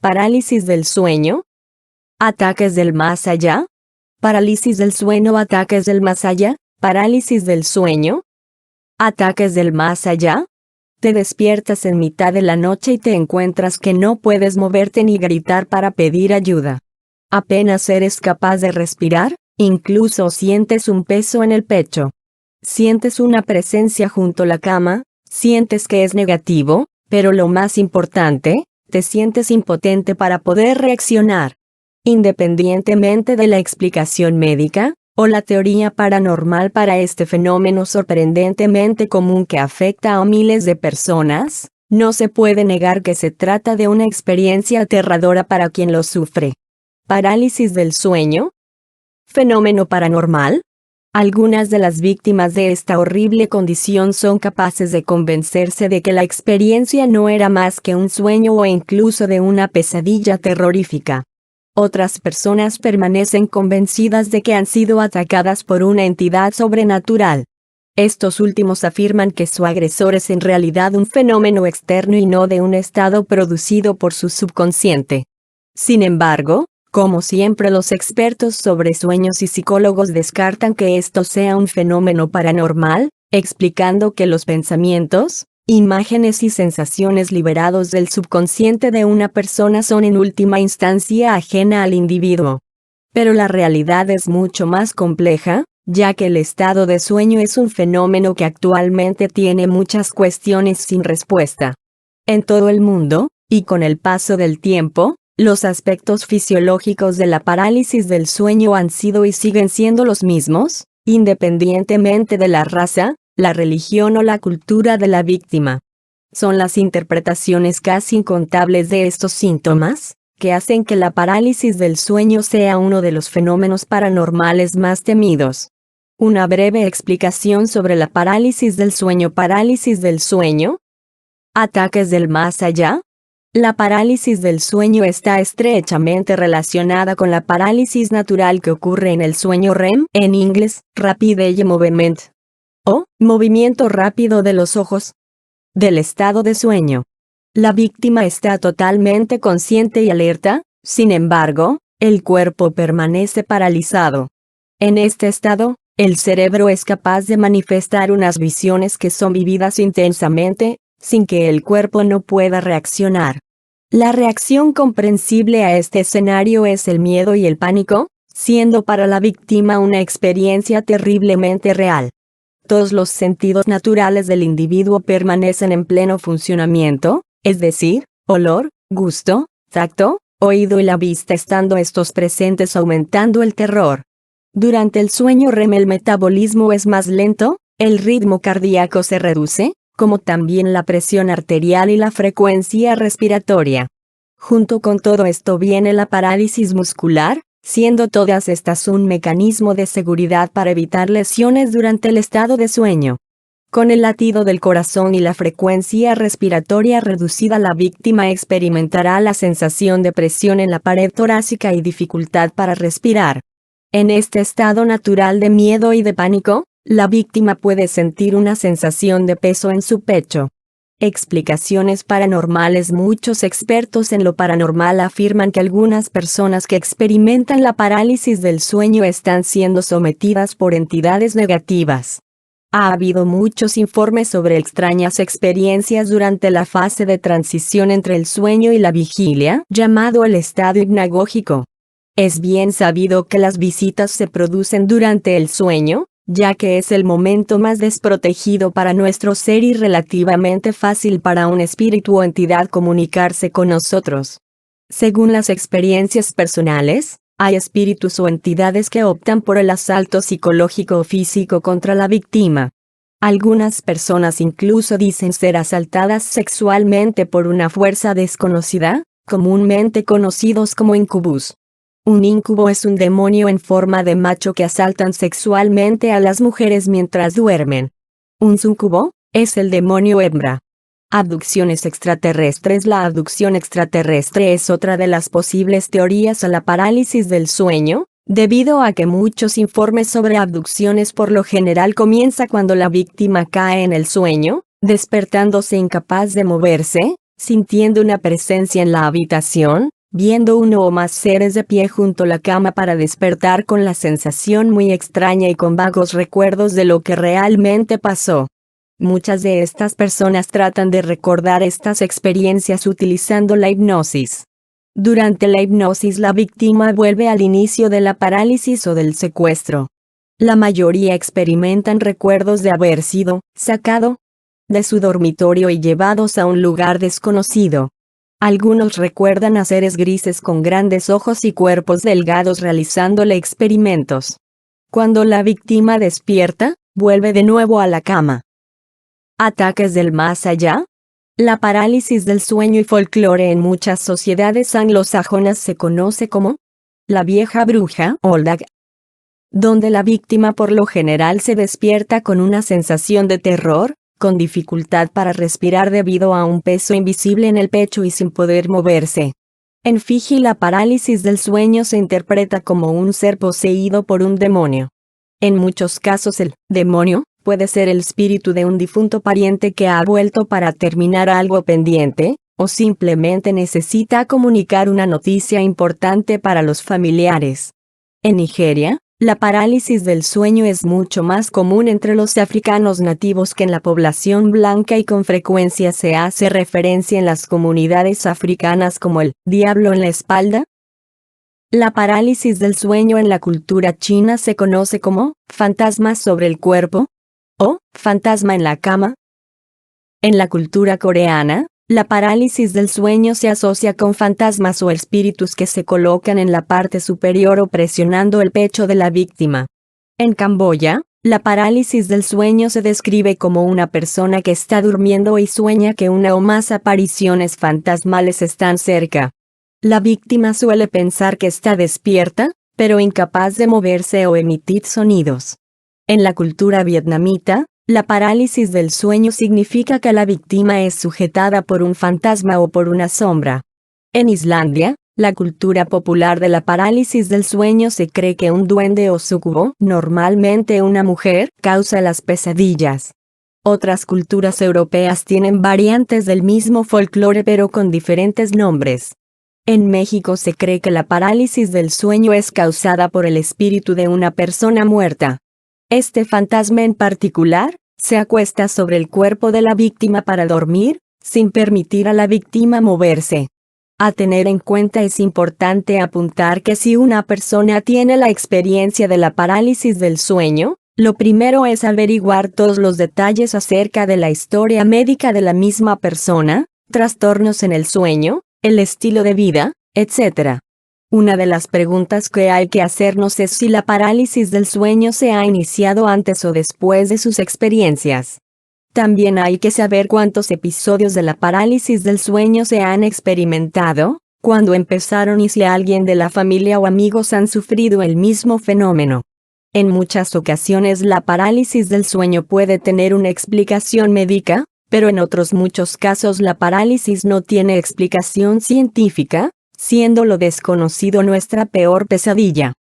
parálisis del sueño, ataques del más allá, parálisis del sueño, ataques del más allá, parálisis del sueño, ataques del más allá. Te despiertas en mitad de la noche y te encuentras que no puedes moverte ni gritar para pedir ayuda. Apenas eres capaz de respirar, incluso sientes un peso en el pecho. Sientes una presencia junto a la cama, sientes que es negativo, pero lo más importante, te sientes impotente para poder reaccionar. Independientemente de la explicación médica, o la teoría paranormal para este fenómeno sorprendentemente común que afecta a miles de personas, no se puede negar que se trata de una experiencia aterradora para quien lo sufre. Parálisis del sueño. ¿Fenómeno paranormal? Algunas de las víctimas de esta horrible condición son capaces de convencerse de que la experiencia no era más que un sueño o incluso de una pesadilla terrorífica. Otras personas permanecen convencidas de que han sido atacadas por una entidad sobrenatural. Estos últimos afirman que su agresor es en realidad un fenómeno externo y no de un estado producido por su subconsciente. Sin embargo, como siempre, los expertos sobre sueños y psicólogos descartan que esto sea un fenómeno paranormal, explicando que los pensamientos, imágenes y sensaciones liberados del subconsciente de una persona son en última instancia ajena al individuo. Pero la realidad es mucho más compleja, ya que el estado de sueño es un fenómeno que actualmente tiene muchas cuestiones sin respuesta. En todo el mundo, y con el paso del tiempo, los aspectos fisiológicos de la parálisis del sueño han sido y siguen siendo los mismos, independientemente de la raza, la religión o la cultura de la víctima. Son las interpretaciones casi incontables de estos síntomas, que hacen que la parálisis del sueño sea uno de los fenómenos paranormales más temidos. Una breve explicación sobre la parálisis del sueño. Parálisis del sueño. Ataques del más allá. La parálisis del sueño está estrechamente relacionada con la parálisis natural que ocurre en el sueño REM, en inglés, Rapid Eye Movement, o movimiento rápido de los ojos, del estado de sueño. La víctima está totalmente consciente y alerta, sin embargo, el cuerpo permanece paralizado. En este estado, el cerebro es capaz de manifestar unas visiones que son vividas intensamente, sin que el cuerpo no pueda reaccionar. La reacción comprensible a este escenario es el miedo y el pánico, siendo para la víctima una experiencia terriblemente real. Todos los sentidos naturales del individuo permanecen en pleno funcionamiento, es decir, olor, gusto, tacto, oído y la vista, estando estos presentes aumentando el terror. Durante el sueño REM el metabolismo es más lento, el ritmo cardíaco se reduce, como también la presión arterial y la frecuencia respiratoria. Junto con todo esto viene la parálisis muscular, siendo todas estas un mecanismo de seguridad para evitar lesiones durante el estado de sueño. Con el latido del corazón y la frecuencia respiratoria reducida, la víctima experimentará la sensación de presión en la pared torácica y dificultad para respirar. En este estado natural de miedo y de pánico, la víctima puede sentir una sensación de peso en su pecho. Explicaciones paranormales. Muchos expertos en lo paranormal afirman que algunas personas que experimentan la parálisis del sueño están siendo sometidas por entidades negativas. Ha habido muchos informes sobre extrañas experiencias durante la fase de transición entre el sueño y la vigilia, llamado el estado hipnagógico. Es bien sabido que las visitas se producen durante el sueño, ya que es el momento más desprotegido para nuestro ser y relativamente fácil para un espíritu o entidad comunicarse con nosotros. Según las experiencias personales, hay espíritus o entidades que optan por el asalto psicológico o físico contra la víctima. Algunas personas incluso dicen ser asaltadas sexualmente por una fuerza desconocida, comúnmente conocidos como incubus. Un incubo es un demonio en forma de macho que asaltan sexualmente a las mujeres mientras duermen. Un súcubo es el demonio hembra. Abducciones extraterrestres. La abducción extraterrestre es otra de las posibles teorías a la parálisis del sueño, debido a que muchos informes sobre abducciones por lo general comienza cuando la víctima cae en el sueño, despertándose incapaz de moverse, sintiendo una presencia en la habitación, viendo uno o más seres de pie junto a la cama para despertar con la sensación muy extraña y con vagos recuerdos de lo que realmente pasó. Muchas de estas personas tratan de recordar estas experiencias utilizando la hipnosis. Durante la hipnosis la víctima vuelve al inicio de la parálisis o del secuestro. La mayoría experimentan recuerdos de haber sido sacado de su dormitorio y llevados a un lugar desconocido. Algunos recuerdan a seres grises con grandes ojos y cuerpos delgados realizándole experimentos. Cuando la víctima despierta, vuelve de nuevo a la cama. Ataques del más allá. La parálisis del sueño y folclore en muchas sociedades anglosajonas se conoce como la vieja bruja Old Hag, donde la víctima por lo general se despierta con una sensación de terror, con dificultad para respirar debido a un peso invisible en el pecho y sin poder moverse. En Fiji la parálisis del sueño se interpreta como un ser poseído por un demonio. En muchos casos el demonio puede ser el espíritu de un difunto pariente que ha vuelto para terminar algo pendiente, o simplemente necesita comunicar una noticia importante para los familiares. En Nigeria, la parálisis del sueño es mucho más común entre los africanos nativos que en la población blanca y con frecuencia se hace referencia en las comunidades africanas como el diablo en la espalda. La parálisis del sueño en la cultura china se conoce como fantasma sobre el cuerpo o fantasma en la cama. En la cultura coreana, la parálisis del sueño se asocia con fantasmas o espíritus que se colocan en la parte superior o presionando el pecho de la víctima. En Camboya, la parálisis del sueño se describe como una persona que está durmiendo y sueña que una o más apariciones fantasmales están cerca. La víctima suele pensar que está despierta, pero incapaz de moverse o emitir sonidos. En la cultura vietnamita, la parálisis del sueño significa que la víctima es sujetada por un fantasma o por una sombra. En Islandia, la cultura popular de la parálisis del sueño se cree que un duende o súcubo, normalmente una mujer, causa las pesadillas. Otras culturas europeas tienen variantes del mismo folclore pero con diferentes nombres. En México se cree que la parálisis del sueño es causada por el espíritu de una persona muerta. Este fantasma en particular, se acuesta sobre el cuerpo de la víctima para dormir, sin permitir a la víctima moverse. A tener en cuenta es importante apuntar que si una persona tiene la experiencia de la parálisis del sueño, lo primero es averiguar todos los detalles acerca de la historia médica de la misma persona, trastornos en el sueño, el estilo de vida, etc. Una de las preguntas que hay que hacernos es si la parálisis del sueño se ha iniciado antes o después de sus experiencias. También hay que saber cuántos episodios de la parálisis del sueño se han experimentado, cuándo empezaron y si alguien de la familia o amigos han sufrido el mismo fenómeno. En muchas ocasiones la parálisis del sueño puede tener una explicación médica, pero en otros muchos casos la parálisis no tiene explicación científica, siendo lo desconocido nuestra peor pesadilla.